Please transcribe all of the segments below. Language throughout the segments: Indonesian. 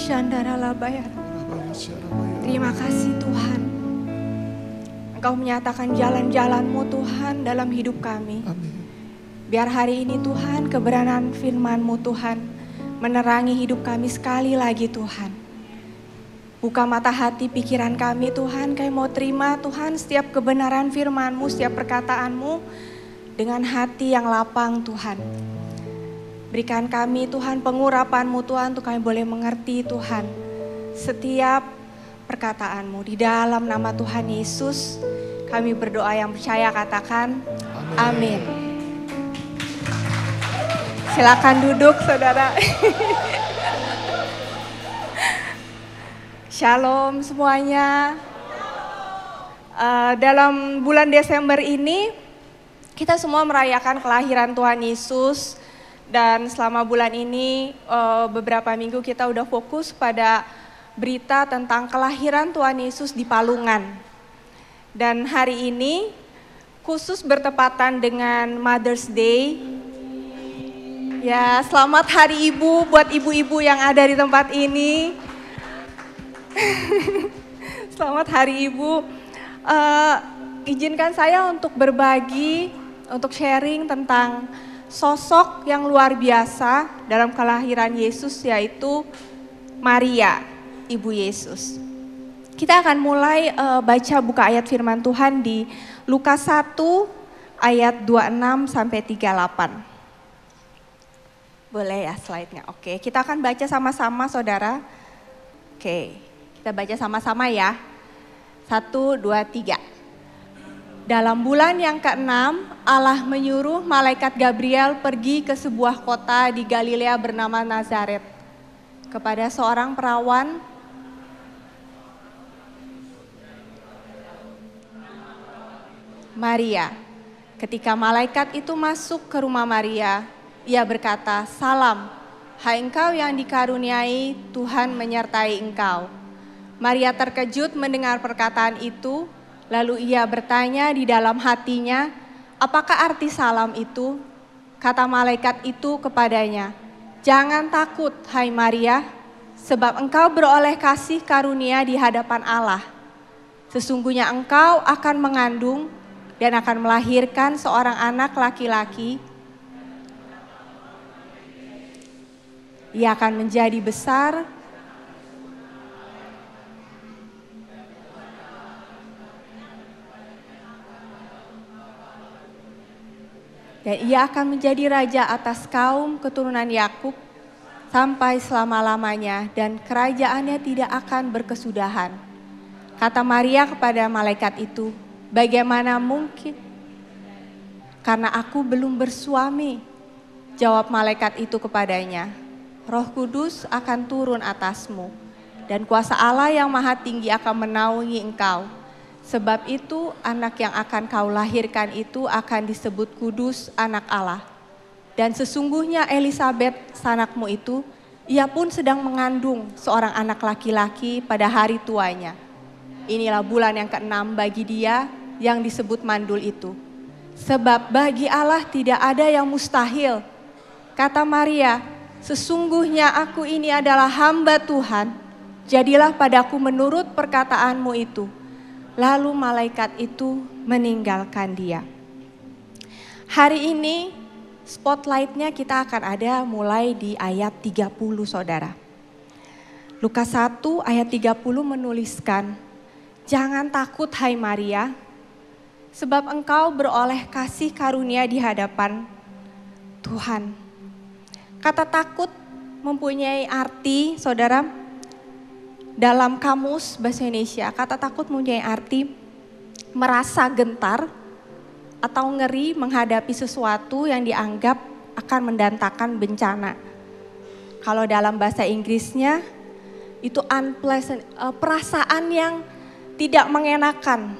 Shandaralabaya. Terima kasih Tuhan. Engkau menyatakan jalan-jalan-Mu Tuhan dalam hidup kami. Biar hari ini Tuhan kebenaran firman-Mu Tuhan menerangi hidup kami sekali lagi Tuhan. Buka mata hati pikiran kami Tuhan, kami mau terima Tuhan setiap kebenaran firman-Mu, setiap perkataan-Mu dengan hati yang lapang Tuhan. Berikan kami Tuhan pengurapan-Mu Tuhan untuk kami boleh mengerti Tuhan setiap perkataan-Mu. Di dalam nama Tuhan Yesus kami berdoa yang percaya, katakan amin. Silakan duduk saudara. Shalom semuanya. Dalam bulan Desember ini kita semua merayakan kelahiran Tuhan Yesus. Dan selama bulan ini beberapa minggu kita udah fokus pada berita tentang kelahiran Tuhan Yesus di Palungan. Dan hari ini khusus bertepatan dengan Mother's Day. Ya, selamat Hari Ibu buat ibu-ibu yang ada di tempat ini. Selamat Hari Ibu. Izinkan saya untuk berbagi, untuk sharing tentang sosok yang luar biasa dalam kelahiran Yesus, yaitu Maria, Ibu Yesus. Kita akan mulai baca buka ayat firman Tuhan di Lukas 1 ayat 26 sampai 38. Boleh ya slide-nya? Oke, kita akan baca sama-sama saudara. Oke, kita baca sama-sama ya. 1, 2, 3. Dalam bulan yang ke-6, Allah menyuruh malaikat Gabriel pergi ke sebuah kota di Galilea bernama Nazaret, kepada seorang perawan Maria. Ketika malaikat itu masuk ke rumah Maria, ia berkata, "Salam, hai engkau yang dikaruniai, Tuhan menyertai engkau." Maria terkejut mendengar perkataan itu. Lalu ia bertanya di dalam hatinya, apakah arti salam itu? Kata malaikat itu kepadanya, "Jangan takut, hai Maria, sebab engkau beroleh kasih karunia di hadapan Allah. Sesungguhnya engkau akan mengandung dan akan melahirkan seorang anak laki-laki. Ia akan menjadi besar dan ia akan menjadi raja atas kaum keturunan Yakub sampai selama-lamanya, dan kerajaannya tidak akan berkesudahan." Kata Maria kepada malaikat itu, "Bagaimana mungkin? Karena aku belum bersuami." Jawab malaikat itu kepadanya, "Roh Kudus akan turun atasmu, dan kuasa Allah yang Maha Tinggi akan menaungi engkau. Sebab itu anak yang akan kau lahirkan itu akan disebut kudus, anak Allah. Dan sesungguhnya Elisabet sanakmu itu, ia pun sedang mengandung seorang anak laki-laki pada hari tuanya. Inilah bulan yang ke-6 bagi dia yang disebut mandul itu. Sebab bagi Allah tidak ada yang mustahil." Kata Maria, "Sesungguhnya aku ini adalah hamba Tuhan, jadilah padaku menurut perkataanmu itu." Lalu malaikat itu meninggalkan dia. Hari ini spotlightnya kita akan ada mulai di ayat 30 saudara. Lukas 1 ayat 30 menuliskan, "Jangan takut hai Maria, sebab engkau beroleh kasih karunia di hadapan Tuhan." Kata takut mempunyai arti saudara. Dalam kamus bahasa Indonesia, kata takut mempunyai arti merasa gentar atau ngeri menghadapi sesuatu yang dianggap akan mendatangkan bencana. Kalau dalam bahasa Inggrisnya itu unpleasant, perasaan yang tidak mengenakan.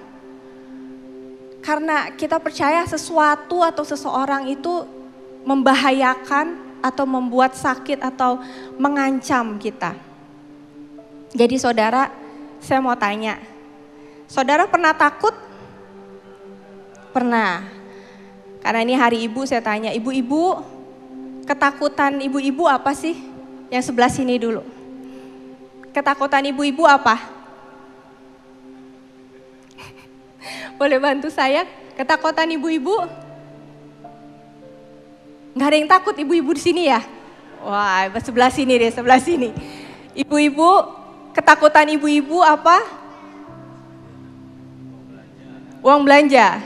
Karena kita percaya sesuatu atau seseorang itu membahayakan atau membuat sakit atau mengancam kita. Jadi saudara, saya mau tanya, saudara pernah takut? Pernah. Karena ini hari ibu, saya tanya, ibu-ibu, ketakutan ibu-ibu apa sih? Yang sebelah sini dulu. ketakutan ibu-ibu apa? Boleh bantu saya? Ketakutan ibu-ibu? Nggak ada yang takut ibu-ibu di sini ya? Wah, sebelah sini deh, sebelah sini. Ibu-ibu, ketakutan ibu-ibu apa? Uang belanja.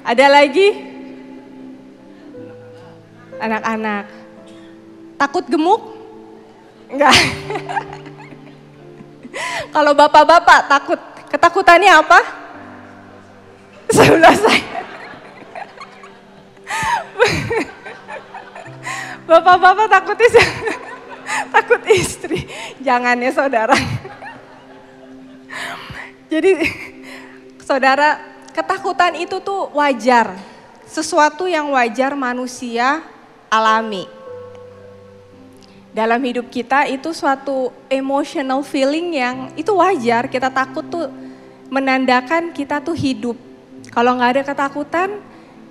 Ada lagi? Anak-anak. Takut gemuk? Enggak. Kalau bapak-bapak takut, ketakutannya apa? Sebelah saya. Bapak-bapak takutnya takut istri. Jangan ya saudara. Jadi saudara, ketakutan itu tuh wajar. Sesuatu yang wajar manusia alami. Dalam hidup kita itu suatu emotional feeling yang itu wajar. Kita takut tuh menandakan kita tuh hidup. Kalau nggak ada ketakutan,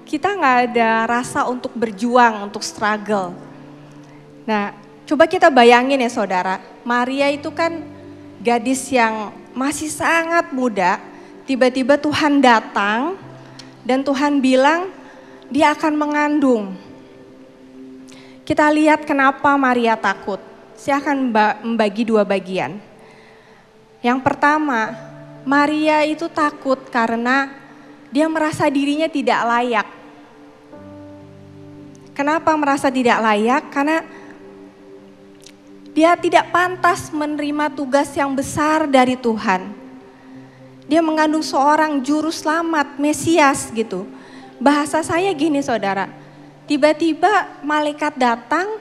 kita nggak ada rasa untuk berjuang, untuk struggle. Nah, coba kita bayangin ya saudara, Maria itu kan gadis yang masih sangat muda, tiba-tiba Tuhan datang dan Tuhan bilang dia akan mengandung. Kita lihat kenapa Maria takut. Saya akan membagi dua bagian. Yang pertama, Maria itu takut karena dia merasa dirinya tidak layak. Kenapa merasa tidak layak? Karena dia tidak pantas menerima tugas yang besar dari Tuhan. Dia mengandung seorang juru selamat, Mesias gitu. Bahasa saya gini saudara, tiba-tiba malaikat datang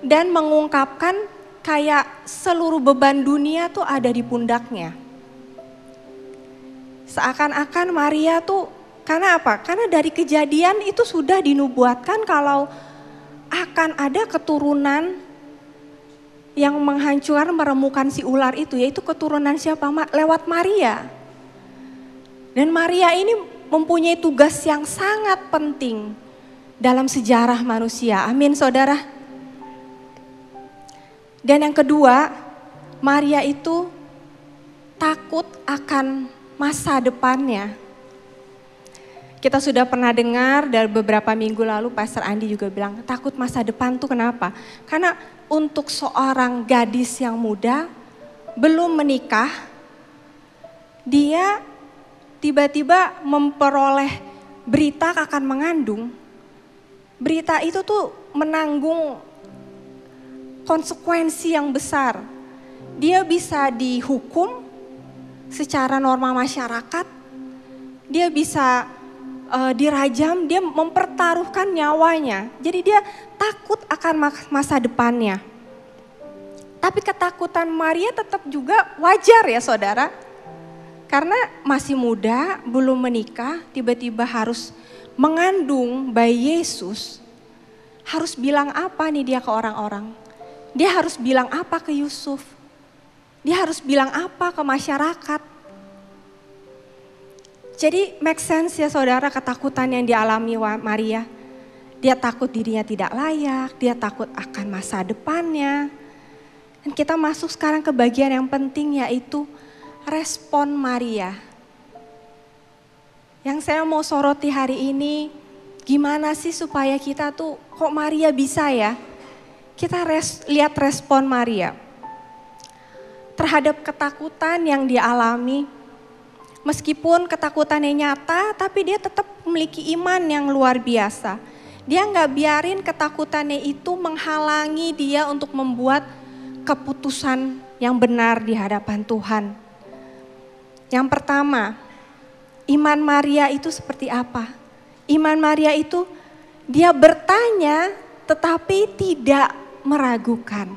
dan mengungkapkan kayak seluruh beban dunia tuh ada di pundaknya. Seakan-akan Maria tuh, karena apa? Karena dari kejadian itu sudah dinubuatkan kalau akan ada keturunan yang menghancurkan, meremukan si ular itu, yaitu keturunan siapa? Lewat Maria. Dan Maria ini mempunyai tugas yang sangat penting dalam sejarah manusia. Amin saudara. Dan yang kedua, Maria itu takut akan masa depannya. Kita sudah pernah dengar dari beberapa minggu lalu Pastor Andi juga bilang takut masa depan tuh kenapa? Karena untuk seorang gadis yang muda belum menikah, dia tiba-tiba memperoleh berita akan mengandung. Berita itu tuh menanggung konsekuensi yang besar. Dia bisa dihukum secara norma masyarakat, dia bisa dirajam, dia mempertaruhkan nyawanya. Jadi dia takut akan masa depannya. Tapi ketakutan Maria tetap juga wajar ya saudara. Karena masih muda, belum menikah, tiba-tiba harus mengandung bayi Yesus. Harus bilang apa nih dia ke orang-orang? Dia harus bilang apa ke Yusuf? Dia harus bilang apa ke masyarakat? Jadi make sense ya saudara ketakutan yang dialami Maria. Dia takut dirinya tidak layak, dia takut akan masa depannya. Dan kita masuk sekarang ke bagian yang penting yaitu respon Maria. Yang saya mau soroti hari ini, gimana sih supaya kita tuh kok Maria bisa ya? Kita lihat respon Maria. Terhadap ketakutan yang dialami. Meskipun ketakutannya nyata, tapi dia tetap memiliki iman yang luar biasa. Dia nggak biarin ketakutannya itu menghalangi dia untuk membuat keputusan yang benar di hadapan Tuhan. Yang pertama, iman Maria itu seperti apa? Iman Maria itu dia bertanya tetapi tidak meragukan.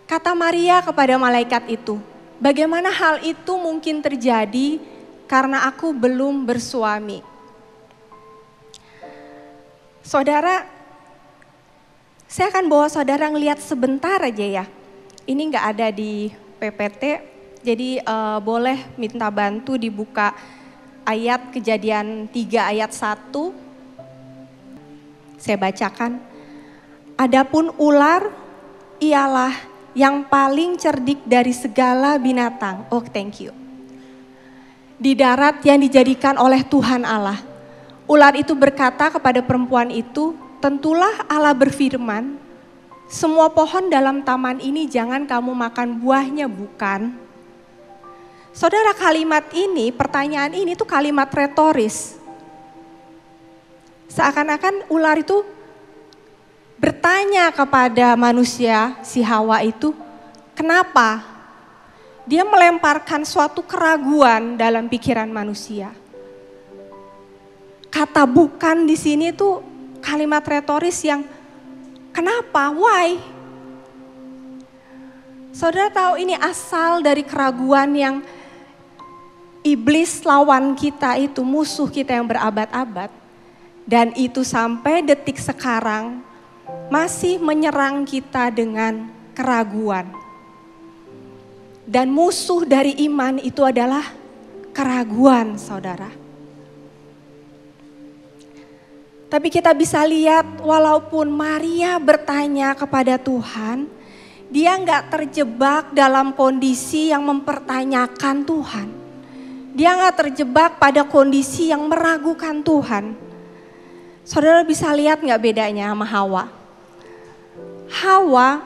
Kata Maria kepada malaikat itu, bagaimana hal itu mungkin terjadi karena aku belum bersuami. Saudara, saya akan bawa saudara ngelihat sebentar aja ya. Ini nggak ada di PPT, jadi boleh minta bantu dibuka ayat Kejadian 3 ayat 1. Saya bacakan. Adapun ular ialah yang paling cerdik dari segala binatang. Oh, thank you. Di darat yang dijadikan oleh Tuhan Allah. Ular itu berkata kepada perempuan itu, tentulah Allah berfirman, semua pohon dalam taman ini jangan kamu makan buahnya, bukan? Saudara, kalimat ini, pertanyaan ini tuh kalimat retoris. Seakan-akan ular itu bertanya kepada manusia, si Hawa itu, kenapa? Dia melemparkan suatu keraguan dalam pikiran manusia. Kata bukan di sini tuh kalimat retoris yang kenapa? Why? Saudara tahu ini asal dari keraguan yang iblis lawan kita itu, musuh kita yang berabad-abad. Dan itu sampai detik sekarang masih menyerang kita dengan keraguan. Dan musuh dari iman itu adalah keraguan, saudara. Tapi kita bisa lihat walaupun Maria bertanya kepada Tuhan, dia nggak terjebak dalam kondisi yang mempertanyakan Tuhan. Dia nggak terjebak pada kondisi yang meragukan Tuhan. Saudara bisa lihat nggak bedanya sama Hawa? Hawa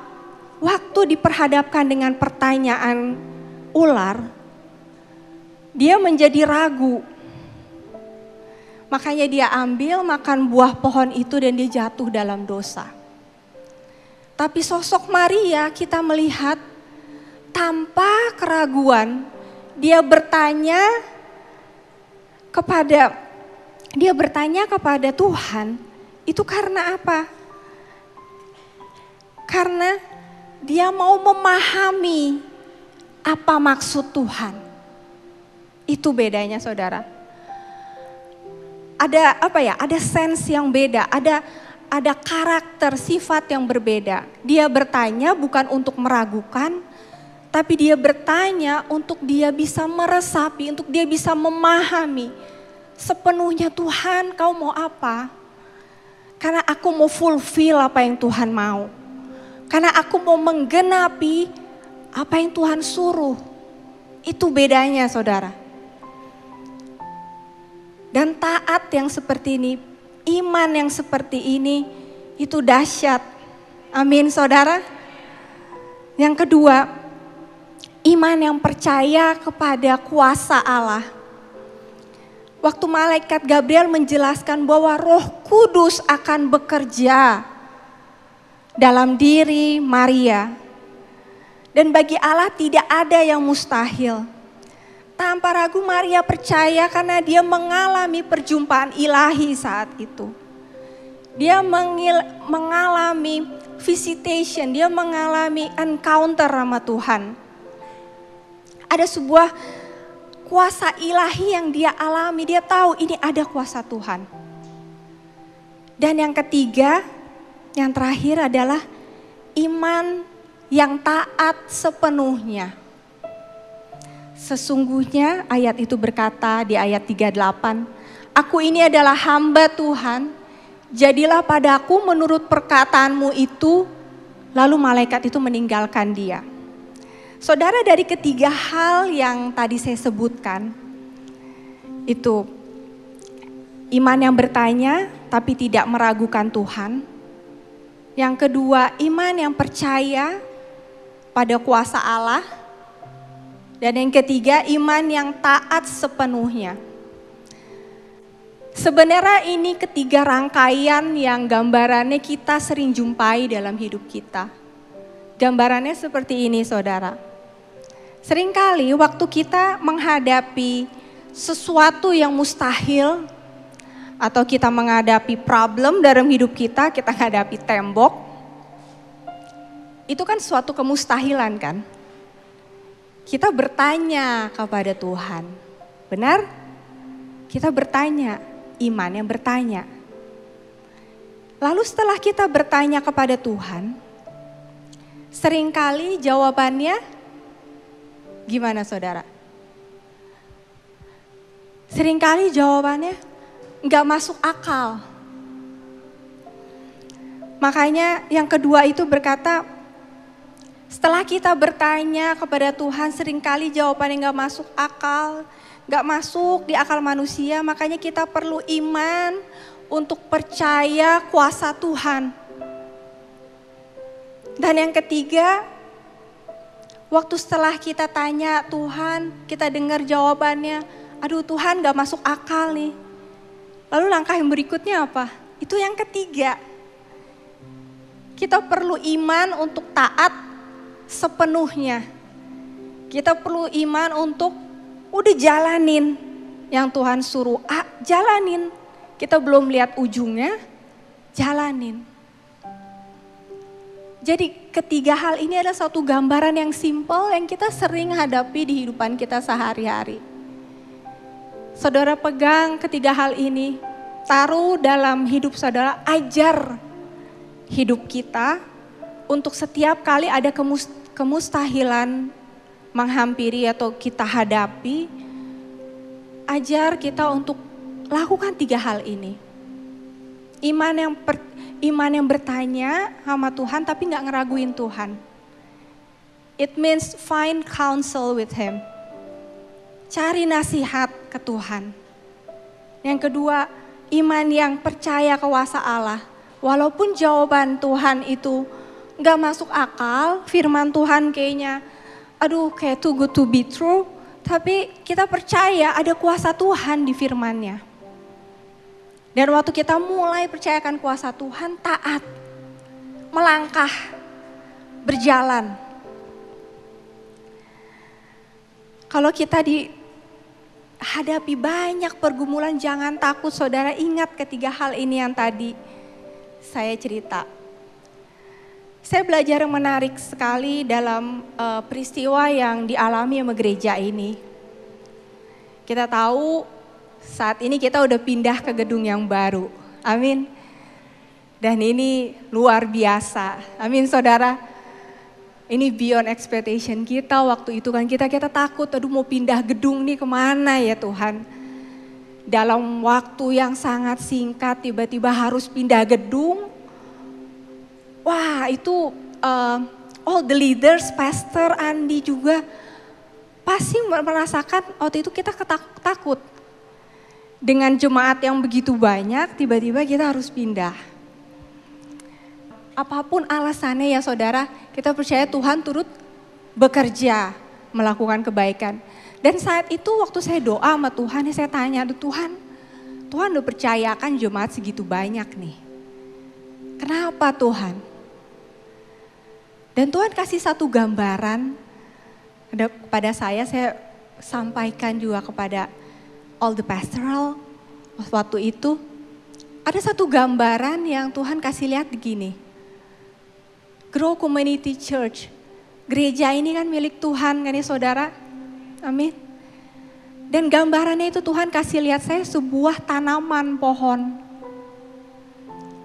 waktu diperhadapkan dengan pertanyaan ular, dia menjadi ragu. Makanya dia ambil makan buah pohon itu dan dia jatuh dalam dosa. Tapi sosok Maria kita melihat tanpa keraguan, dia bertanya kepada Tuhan, itu karena apa? Karena dia mau memahami apa maksud Tuhan. Itu bedanya, saudara. Ada sense yang beda, ada karakter, sifat yang berbeda. Dia bertanya bukan untuk meragukan, tapi dia bertanya untuk dia bisa meresapi, untuk dia bisa memahami sepenuhnya, Tuhan, kau mau apa? Karena aku mau fulfill apa yang Tuhan mau. Karena aku mau menggenapi apa yang Tuhan suruh. Itu bedanya, saudara. Dan taat yang seperti ini, iman yang seperti ini, itu dahsyat. Amin, saudara. Yang kedua, iman yang percaya kepada kuasa Allah. Waktu malaikat Gabriel menjelaskan bahwa Roh Kudus akan bekerja dalam diri Maria. Dan bagi Allah tidak ada yang mustahil. Tanpa ragu Maria percaya karena dia mengalami perjumpaan ilahi saat itu. Dia mengalami visitation, dia mengalami encounter sama Tuhan. Ada sebuah kuasa ilahi yang dia alami, dia tahu ini ada kuasa Tuhan. Dan yang ketiga, yang terakhir adalah iman yang taat sepenuhnya. Sesungguhnya ayat itu berkata di ayat 38, aku ini adalah hamba Tuhan, jadilah padaku menurut perkataanmu itu, lalu malaikat itu meninggalkan dia. Saudara, dari ketiga hal yang tadi saya sebutkan, itu iman yang bertanya tapi tidak meragukan Tuhan. Yang kedua, iman yang percaya pada kuasa Allah. Dan yang ketiga, iman yang taat sepenuhnya. Sebenarnya ini ketiga rangkaian yang gambarannya kita sering jumpai dalam hidup kita. Gambarannya seperti ini, saudara. Seringkali waktu kita menghadapi sesuatu yang mustahil, atau kita menghadapi problem dalam hidup kita menghadapi tembok, itu kan suatu kemustahilan kan? Kita bertanya kepada Tuhan, benar? Kita bertanya, iman yang bertanya. Lalu setelah kita bertanya kepada Tuhan, seringkali jawabannya gimana, saudara? Seringkali jawabannya nggak masuk akal. Makanya yang kedua itu berkata, Setelah kita bertanya kepada Tuhan, seringkali jawabannya gak masuk akal, gak masuk di akal manusia, makanya kita perlu iman untuk percaya kuasa Tuhan. Dan yang ketiga, waktu setelah kita tanya Tuhan, kita dengar jawabannya, aduh Tuhan gak masuk akal nih. Lalu langkah yang berikutnya apa? Itu yang ketiga. Kita perlu iman untuk taat sepenuhnya. Kita perlu iman untuk udah jalanin yang Tuhan suruh. Jalanin. Kita belum lihat ujungnya, jalanin. Jadi ketiga hal ini adalah satu gambaran yang simpel yang kita sering hadapi di kehidupan kita sehari-hari. Saudara pegang ketiga hal ini, taruh dalam hidup saudara, ajar hidup kita untuk setiap kali ada kemustahilan menghampiri atau kita hadapi, ajar kita untuk lakukan tiga hal ini. Iman yang bertanya sama Tuhan tapi gak ngeraguin Tuhan. It means find counsel with Him. Cari nasihat ke Tuhan. Yang kedua, iman yang percaya kuasa Allah. Walaupun jawaban Tuhan itu gak masuk akal, firman Tuhan kayaknya aduh kayak too good to be true. Tapi kita percaya ada kuasa Tuhan di firman-Nya. Dan waktu kita mulai percayakan kuasa Tuhan, taat, melangkah, berjalan. Kalau kita dihadapi banyak pergumulan, jangan takut saudara, ingat ketiga hal ini yang tadi saya cerita. Saya belajar yang menarik sekali dalam peristiwa yang dialami sama gereja ini. Kita tahu saat ini kita udah pindah ke gedung yang baru. Amin. Dan ini luar biasa. Amin saudara. Ini beyond expectation kita waktu itu kan kita takut, aduh mau pindah gedung nih kemana ya Tuhan. Dalam waktu yang sangat singkat tiba-tiba harus pindah gedung. Wah itu all the leaders, Pastor Andi juga pasti merasakan waktu itu kita takut. Dengan jemaat yang begitu banyak tiba-tiba kita harus pindah. Apapun alasannya ya saudara, kita percaya Tuhan turut bekerja melakukan kebaikan. Dan saat itu waktu saya doa sama Tuhan, saya tanya, Tuhan udah percayakan jemaat segitu banyak nih. Kenapa Tuhan? Dan Tuhan kasih satu gambaran kepada saya sampaikan juga kepada all the pastoral waktu itu. Ada satu gambaran yang Tuhan kasih lihat begini. Grow Community Church, gereja ini kan milik Tuhan kan ya saudara, amin. Dan gambarannya itu Tuhan kasih lihat saya sebuah tanaman pohon.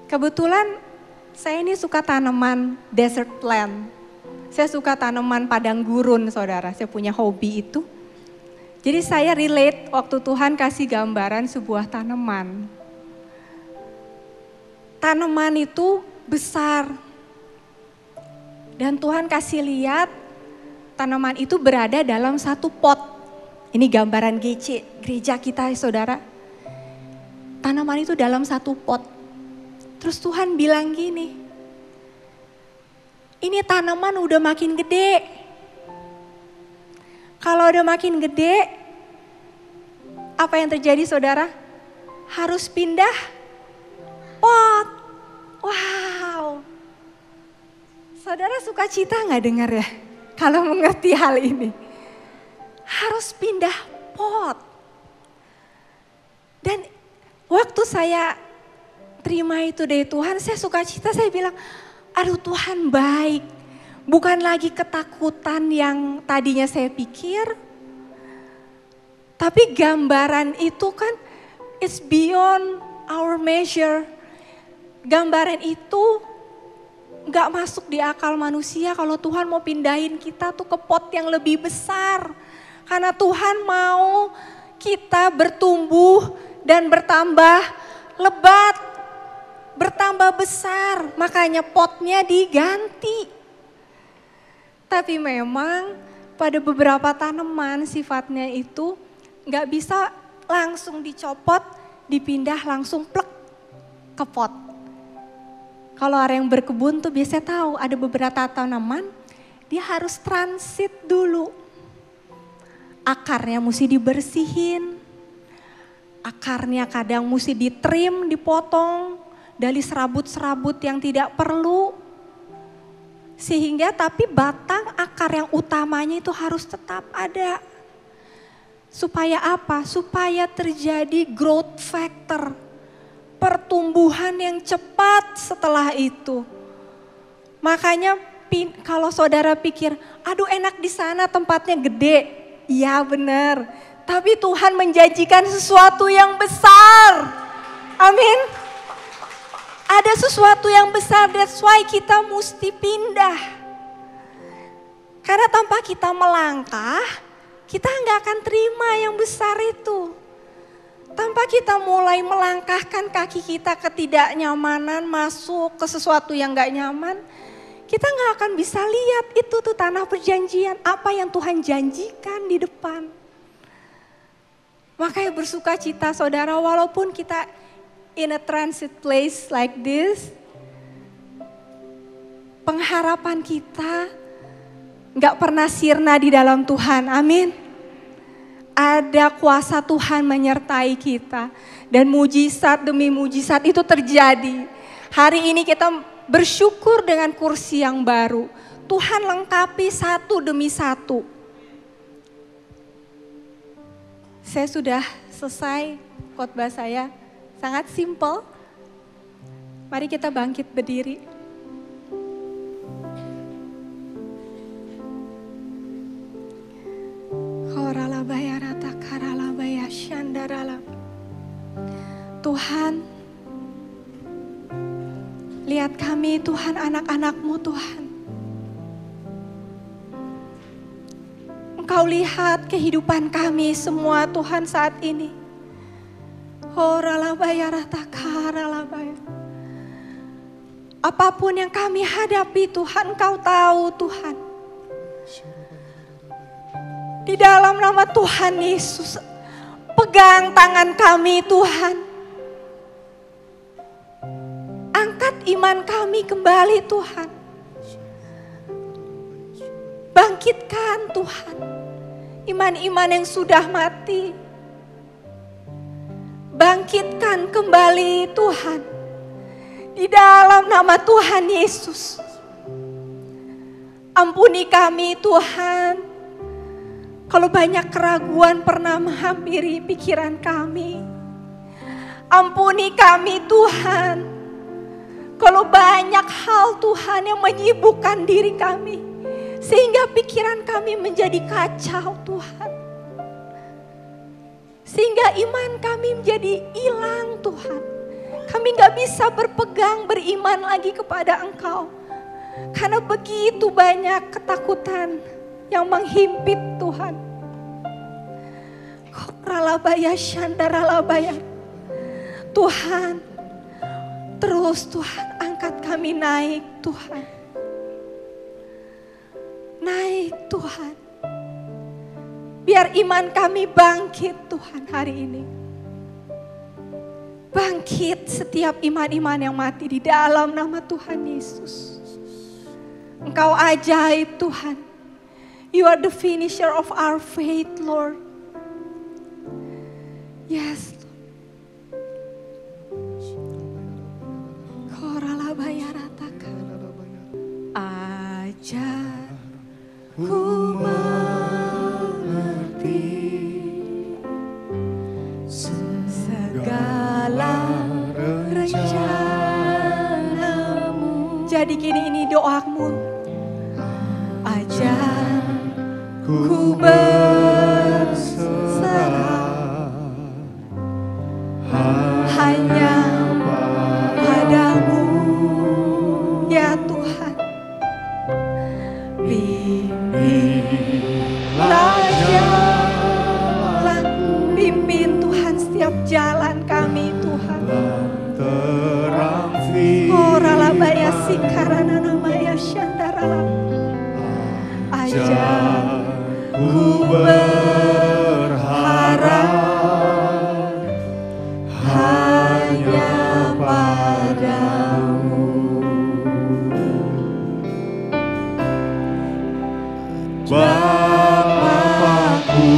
Kebetulan saya ini suka tanaman desert plant. Saya suka tanaman padang gurun saudara, saya punya hobi itu. Jadi saya relate waktu Tuhan kasih gambaran sebuah tanaman. Tanaman itu besar. Dan Tuhan kasih lihat tanaman itu berada dalam satu pot. Ini gambaran gereja kita saudara. Tanaman itu dalam satu pot. Terus Tuhan bilang gini, ini tanaman udah makin gede. Kalau udah makin gede, apa yang terjadi saudara? Harus pindah pot. Wow. Saudara suka cita gak dengar ya? Kalau mengerti hal ini. Harus pindah pot. Dan waktu saya terima itu dari Tuhan, saya suka cita, saya bilang, aduh Tuhan baik. Bukan lagi ketakutan yang tadinya saya pikir. Tapi gambaran itu kan it's beyond our measure. Gambaran itu gak masuk di akal manusia kalau Tuhan mau pindahin kita tuh ke pot yang lebih besar. Karena Tuhan mau kita bertumbuh dan bertambah lebat, bertambah besar. Makanya potnya diganti. Tapi memang pada beberapa tanaman sifatnya itu nggak bisa langsung dicopot, dipindah langsung plek ke pot. Kalau orang yang berkebun tuh biasanya tahu ada beberapa tanaman dia harus transit dulu. Akarnya mesti dibersihin, akarnya kadang mesti ditrim, dipotong dari serabut-serabut yang tidak perlu. Sehingga tapi batang akar yang utamanya itu harus tetap ada. Supaya apa? Supaya terjadi growth factor. Pertumbuhan yang cepat setelah itu. Makanya kalau saudara pikir, aduh enak di sana tempatnya gede. Iya benar. Tapi Tuhan menjanjikan sesuatu yang besar. Amin. Ada sesuatu yang besar, that's why kita mesti pindah. Karena tanpa kita melangkah, kita nggak akan terima yang besar itu. Tanpa kita mulai melangkahkan kaki kita ketidaknyamanan, masuk ke sesuatu yang nggak nyaman, kita nggak akan bisa lihat itu tuh tanah perjanjian, apa yang Tuhan janjikan di depan. Makanya bersuka cita saudara, walaupun kita in a transit place like this, pengharapan kita gak pernah sirna di dalam Tuhan, amin. Ada kuasa Tuhan menyertai kita dan mujizat demi mujizat itu terjadi. Hari ini kita bersyukur dengan kursi yang baru. Tuhan lengkapi satu demi satu. Saya sudah selesai khotbah saya. Sangat simpel. Mari kita bangkit berdiri. Tuhan, lihat kami Tuhan, anak-anak-Mu Tuhan. Engkau lihat kehidupan kami semua Tuhan saat ini. Apapun yang kami hadapi Tuhan, Engkau tahu Tuhan. Di dalam nama Tuhan Yesus, pegang tangan kami Tuhan. Angkat iman kami kembali Tuhan. Bangkitkan Tuhan iman-iman yang sudah mati. Bangkitkan kembali Tuhan. Di dalam nama Tuhan Yesus. Ampuni kami Tuhan. Kalau banyak keraguan pernah menghampiri pikiran kami. Ampuni kami Tuhan. Kalau banyak hal Tuhan yang menyibukkan diri kami. Sehingga pikiran kami menjadi kacau Tuhan. Sehingga iman kami menjadi hilang Tuhan. Kami gak bisa berpegang beriman lagi kepada Engkau. Karena begitu banyak ketakutan yang menghimpit Tuhan. Tuhan, terus Tuhan angkat kami naik Tuhan. Naik Tuhan. Biar iman kami bangkit Tuhan hari ini. Bangkit setiap iman-iman yang mati di dalam nama Tuhan Yesus. Engkau ajaib Tuhan. You are the finisher of our faith Lord. Yes. Ajar ku mengerti segala rencanamu. Jadi kini ini doamu. Ajar ku berserah hanya padamu ya Tuhan. Bimbinglah jalan, pimpin Tuhan setiap jalan kami Tuhan. ku berharap hanya padamu. Bapakku,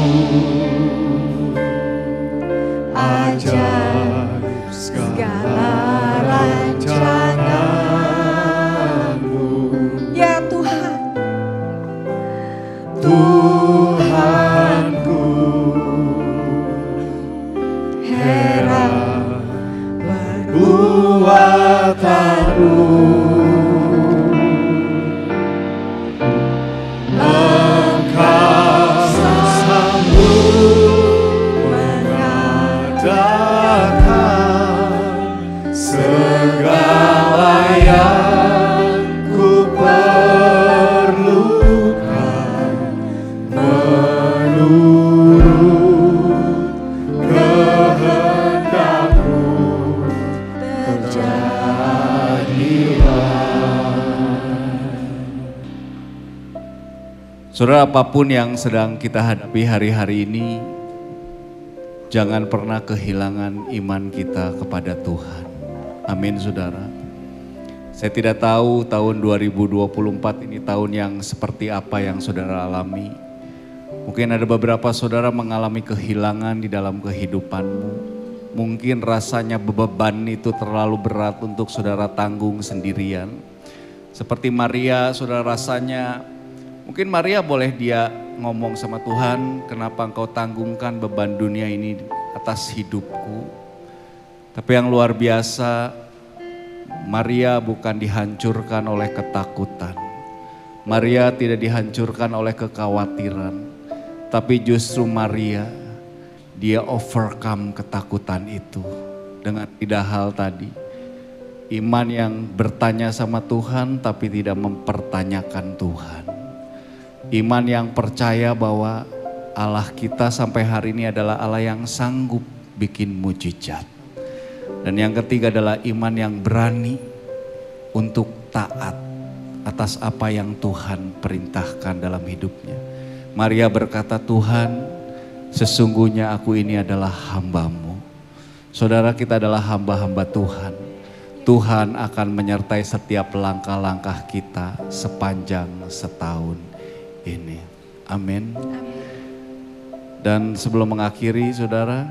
ajaib segala rancangan-Mu. Ya Tuhan, Tuhanku, heran perbuatan-Mu. Engkau sanggup mengadakan segala yang ku perlukan menurut kehendak-Mu. Saudara, apapun yang sedang kita hadapi hari-hari ini, jangan pernah kehilangan iman kita kepada Tuhan. Amin, saudara. Saya tidak tahu tahun 2024 ini tahun yang seperti apa yang saudara alami. Mungkin ada beberapa saudara mengalami kehilangan di dalam kehidupanmu. Mungkin rasanya beban itu terlalu berat untuk saudara tanggung sendirian. Seperti Maria, saudara, rasanya mungkin Maria boleh dia ngomong sama Tuhan, kenapa engkau tanggungkan beban dunia ini atas hidupku. Tapi yang luar biasa, Maria bukan dihancurkan oleh ketakutan. Maria tidak dihancurkan oleh kekhawatiran. Tapi justru Maria, dia overcome ketakutan itu dengan 3 hal tadi. Iman yang bertanya sama Tuhan tapi tidak mempertanyakan Tuhan. Iman yang percaya bahwa Allah kita sampai hari ini adalah Allah yang sanggup bikin mujizat. Dan yang ketiga adalah iman yang berani untuk taat atas apa yang Tuhan perintahkan dalam hidupnya. Maria berkata, Tuhan, sesungguhnya aku ini adalah hamba-Mu. Saudara, kita adalah hamba-hamba Tuhan. Tuhan akan menyertai setiap langkah-langkah kita sepanjang setahun ini. Amin. Dan sebelum mengakhiri, saudara,